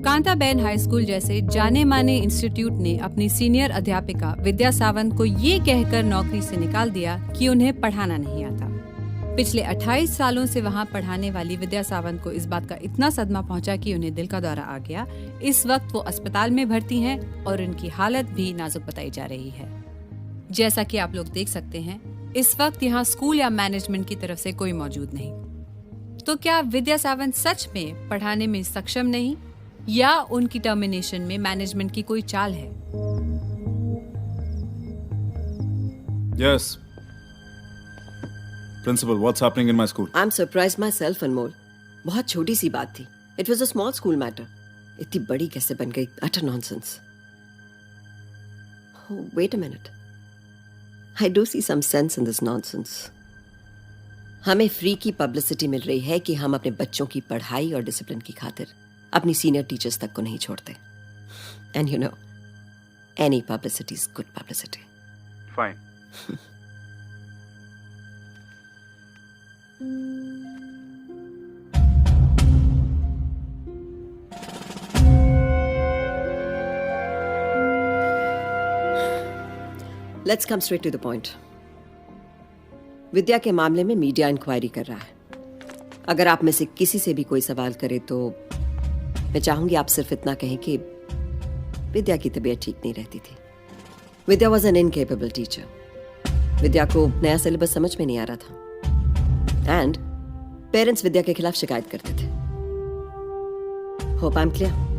Kantaben high school जैसे जाने माने इंस्टीट्यूट ने अपनी सीनियर अध्यापिका विद्या सावंत को ये कहकर नौकरी से निकाल दिया कि उन्हें पढ़ाना नहीं आता। पिछले 28 सालों से वहां पढ़ाने वाली विद्या सावंत को इस बात का इतना सदमा पहुंचा कि उन्हें दिल का दौरा आ गया। इस वक्त वो अस्पताल में भर्ती हैं और उनकी हालत भी नाजुक बताई जा रही है। जैसा कि आप लोग देख सकते हैं, इस वक्त यहाँ स्कूल या मैनेजमेंट की तरफ से कोई मौजूद नहीं। तो क्या विद्या सावंत सच में पढ़ाने में सक्षम नहीं, या उनकी टर्मिनेशन में मैनेजमेंट की कोई चाल है? Yes. Principal, what's happening in my school? I'm surprised myself, Anmol. बहुत छोटी सी बात थी. It was a small school matter. इतनी बड़ी कैसे बन गई? Utter nonsense. Oh, wait a minute. I do see some sense in this nonsense. हमें फ्री की पब्लिसिटी मिल रही है कि हम अपने बच्चों की पढ़ाई और डिसिप्लिन की खातिर अपनी सीनियर टीचर्स तक को नहीं छोड़ते. And you know, any publicity is good publicity. Fine. Let's come straight to the point. विद्या के मामले में मीडिया इंक्वायरी कर रहा है. अगर आप में से किसी से भी कोई सवाल करे तो मैं चाहूंगी आप सिर्फ इतना कहें कि विद्या की तबीयत ठीक नहीं रहती थी. विद्या वॉज एन इनकेपेबल टीचर. विद्या को नया सिलेबस समझ में नहीं आ रहा था. एंड पेरेंट्स विद्या के खिलाफ शिकायत करते थे. Hope I am clear.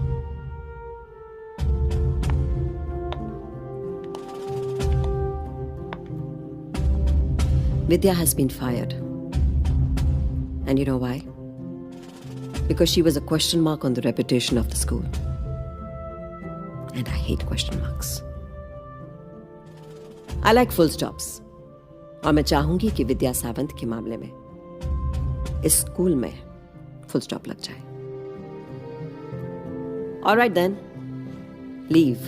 Vidya has been fired. And you know why? Because she was a question mark on the reputation of the school. And I hate question marks. I like full stops. और मैं चाहूंगी कि विद्या सावंत के मामले में इस school में full stop लग जाए. All right then. Leave.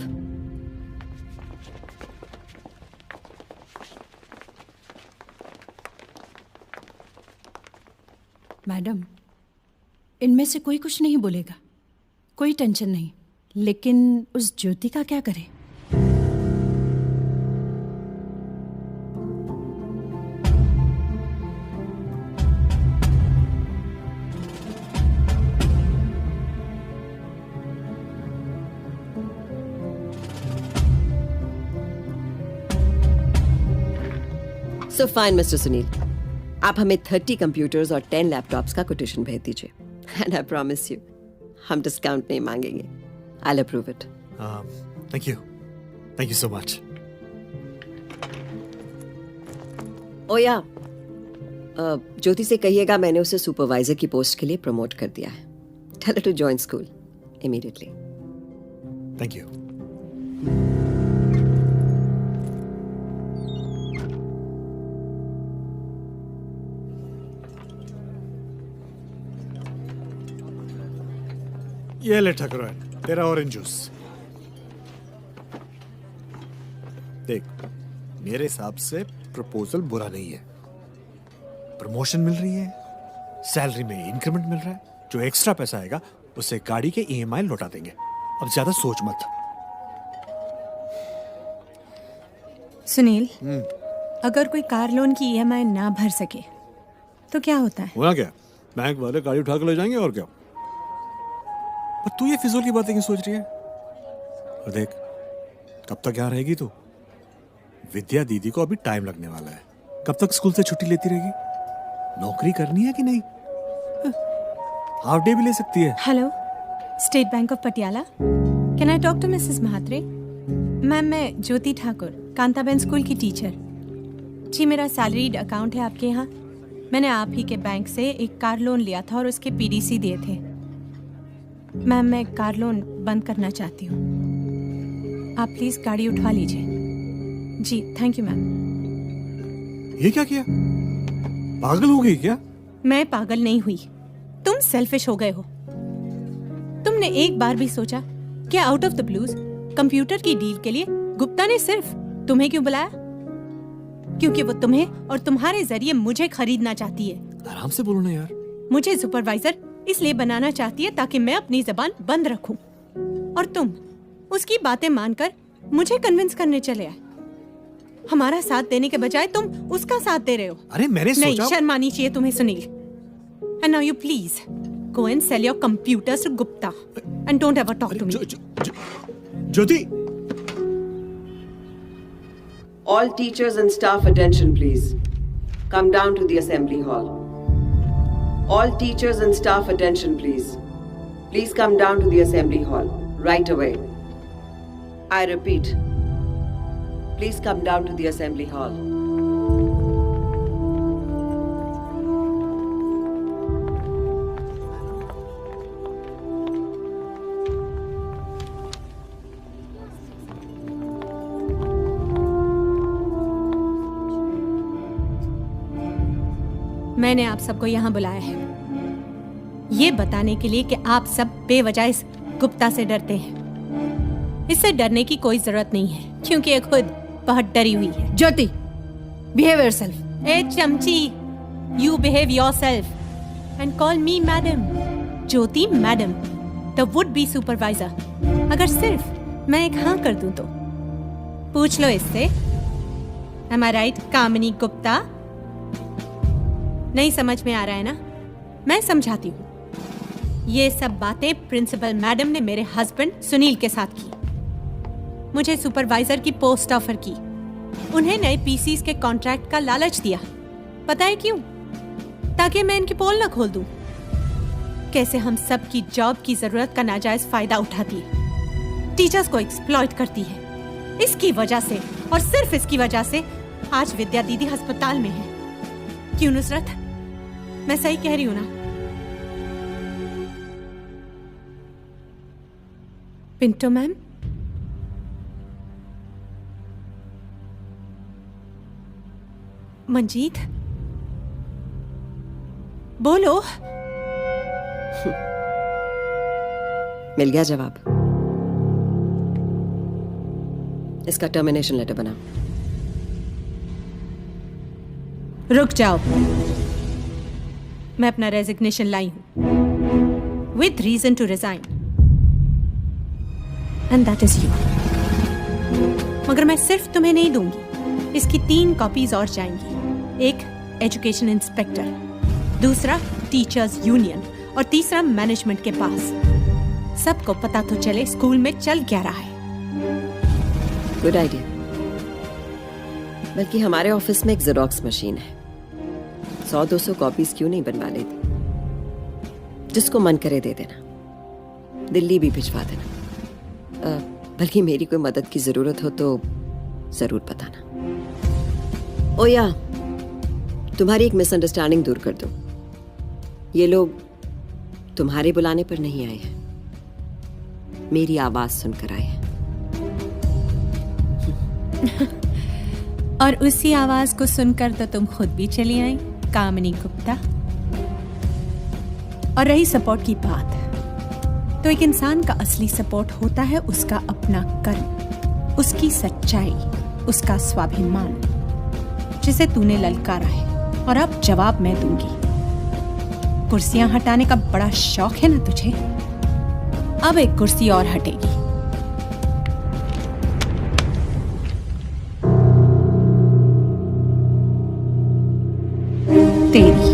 Madam, इनमें से कोई कुछ नहीं बोलेगा, कोई टेंशन नहीं. लेकिन उस ज्योति का क्या करें? So fine, Mr. Sunil. आप हमें 30 कंप्यूटर्स और 10 लैपटॉप्स का कोटेशन भेज दीजिए. एंड आई प्रॉमिस यू हम डिस्काउंट नहीं मांगेंगे. I'll approve it. Thank you. Thank you so much. Oh yeah. ज्योति से कहिएगा मैंने उसे सुपरवाइजर की पोस्ट के लिए प्रमोट कर दिया है. Tell her to join school immediately. Thank you. ये ले ठकरो है तेरा ऑरेंज जूस. देख, मेरे हिसाब से प्रपोजल बुरा नहीं है. प्रमोशन मिल रही है, सैलरी में इंक्रीमेंट मिल रहा है. जो एक्स्ट्रा पैसा आएगा उससे गाड़ी के EMI लौटा देंगे. अब ज्यादा सोच मत. सुनील, अगर कोई कार लोन की EMI ना भर सके तो क्या होता है? होना क्या? बैंक वाले गाड़ी उठा कर ले जाएंगे और क्या. पर तू ये फिजूल की बातें क्यों सोच रही है? और देख, कब तक यहाँ रहेगी तू? विद्या दीदी को अभी टाइम लगने वाला है. कब तक स्कूल से छुट्टी लेती रहेगी? नौकरी करनी है कि नहीं? हाफ डे भी ले सकती है. Hello, state bank of Patiala. Can I talk to Mrs Mhatre? Ma'am, मैं ज्योति ठाकुर, कांताबेन स्कूल की टीचर. जी, मेरा सैलरीड अकाउंट है आपके यहाँ. मैंने आप ही के बैंक से एक कार लोन लिया था और उसके PDC दिए थे. मैम, मैं कार लोन बंद करना चाहती हूँ. आप प्लीज गाड़ी उठवा लीजिए. जी, थैंक यू मैम. ये क्या किया? पागल हो गई क्या? मैं पागल नहीं हुई, तुम सेल्फिश हो गए हो. तुमने एक बार भी सोचा कि out of the blues computer की डील के लिए गुप्ता ने सिर्फ तुम्हें क्यों बुलाया? क्योंकि वो तुम्हें और तुम्हारे जरिए मुझे खरीदना चाहती है। आराम से बोलो ना यार। मुझे सुपरवाइजर इसलिए बनाना चाहती है ताकि मैं अपनी जबान बंद रखूं, और तुम उसकी बातें मानकर मुझे कन्विंस करने चले आए। हमारा साथ देने के बजाय तुम उसका साथ दे रहे हो। अरे मैंने नहीं, सोचा। शर्म आनी चाहिए तुम्हें Sunil. And now you please go and sell your computers to Gupta and don't ever talk to me. Jyoti, All teachers and staff attention, please. Come down to the assembly hall. All teachers and staff attention, please. Please come down to the assembly hall right away. I repeat, please come down to the assembly hall. मैंने आप सबको यहाँ बुलाया है ये बताने के लिए कि आप सब बेवजह इस गुप्ता से डरते हैं। इससे डरने की कोई जरूरत नहीं है क्योंकि ये खुद बहुत डरी हुई है। Jyoti, behave yourself. ए चमची, you behave yourself and call me madam. Jyoti madam, the would be supervisor. अगर सिर्फ मैं एक हाँ कर दूं तो पूछ लो इससे। Am I right, कामिनी गुप्ता? नहीं समझ में आ रहा है ना? मैं समझाती हूँ। ये सब बातें प्रिंसिपल मैडम ने मेरे हस्बैंड सुनील के साथ की। मुझे सुपरवाइजर की पोस्ट ऑफर की। उन्हें नए पीसीस के कॉन्ट्रैक्ट का लालच दिया। पता है क्यों? ताकि मैं इनकी पोल न खोल दूं। कैसे हम सब की जॉब की जरूरत का नाजायज फायदा उठाती है, टीचर्स को एक्सप्लॉइट करती है। इसकी वजह से और सिर्फ इसकी वजह से आज विद्या दीदी अस्पताल में है। क्यों नुसरत, मैं सही कह रही हूं ना? पिंटो मैम, मंजीत, बोलो। मिल गया जवाब। इसका टर्मिनेशन लेटर बनाओ। रुक जाओ, मैं अपना रेजिग्नेशन लाई हूं with reason to resign and that is you. मगर मैं सिर्फ तुम्हें नहीं दूंगी, इसकी 3 कॉपीज और जाएंगी। एक एजुकेशन इंस्पेक्टर, दूसरा टीचर्स यूनियन और तीसरा मैनेजमेंट के पास। सबको पता तो चले स्कूल में चल क्या रहा है। Good idea. बल्कि हमारे ऑफिस में एक जेरोक्स मशीन है, 100-200 कॉपीज क्यों नहीं बनवा लेती? जिसको मन करे दे देना, दिल्ली भी भिजवा देना। बल्कि मेरी कोई मदद की जरूरत हो तो जरूर बताना। ओ या, तुम्हारी एक मिसअंडरस्टैंडिंग दूर कर दो। ये लोग तुम्हारे बुलाने पर नहीं आए हैं, मेरी आवाज सुनकर आए हैं। और उसी आवाज को सुनकर तो तुम खुद भी चली आई, कामिनी गुप्ता। और रही सपोर्ट की बात, तो एक इंसान का असली सपोर्ट होता है उसका अपना कर्म, उसकी सच्चाई, उसका स्वाभिमान, जिसे तूने ललकारा है। और अब जवाब मैं दूंगी। कुर्सियां हटाने का बड़ा शौक है ना तुझे? अब एक कुर्सी और हटेगी। तेरी।